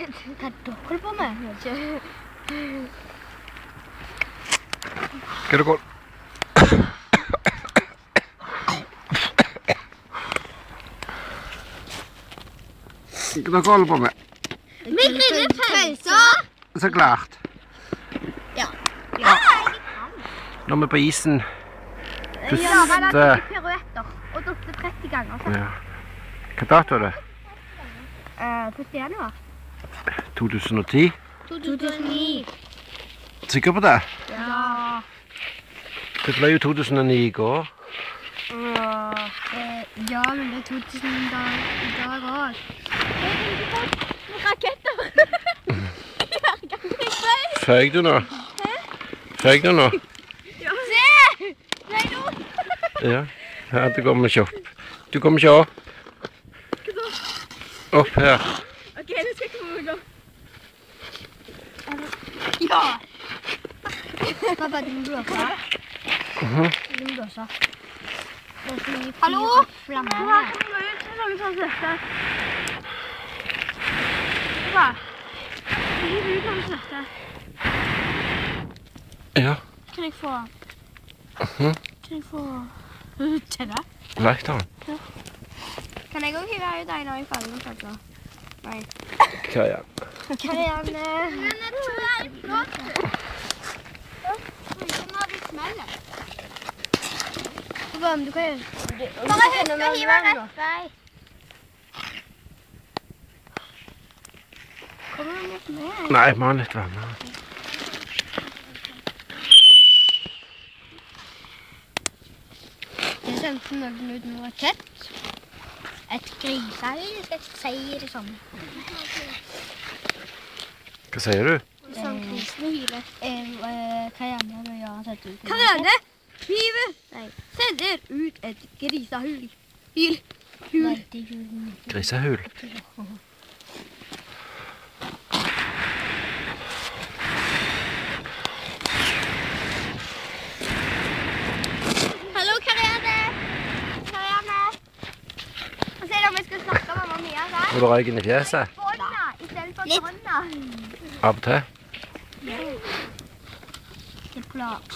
Hva dere på med? Hva er det går? Hva dere holder på med? Vi griller pølser. Så klart. Ja. Nå er vi på isen. Ja, men det er piruetter. Og dukte 30 ganger. Ja. Hva dato er det? 1. januar. 2010? 2009. Sikker på det? Ja. Det ble jo 2009 i går. Ja, men det er 2000 i dag også. Raketter! Føg du nå? Føg du nå? Se! Nei, nå! Ja, det kommer ikke opp. Du kommer ikke opp. Opp her. Ok, nå skal jeg komme meg opp. Ja! Pappa, du må blåse. Du må blåse. Hallo? Flammer. Det er noen som svetter. Pappa, det er ut noen svetter. Ja. Kan jeg få? Kan jeg få? Kjenne? Lighteren. Ja. Kan jeg også hive ut en av i fallen, kanskje? Nei. Hva er den? Karianne. Men jeg tror det er blått. Ja, nå har vi smellet. Hva om du kan gjøre? Bare husk å hive rett vei. Kommer du litt med? Nei, jeg må ha litt varmere. Det sendte noen ut med rakett. Et grisehull, skal jeg si det sånn. Hva sier du? Sånn grisene hyler. Karianne og jeg har sett ut. Karianne hiver! Nei. Sender ut et grisehull. Hyl. Grisehul. Hallo, Karianne. Karianne. Hva sier du om jeg skal snakke med mamma mye av det? Må du røyke inn i fjeset? Hånda, i stedet for hånda. Av og til? Det er klart.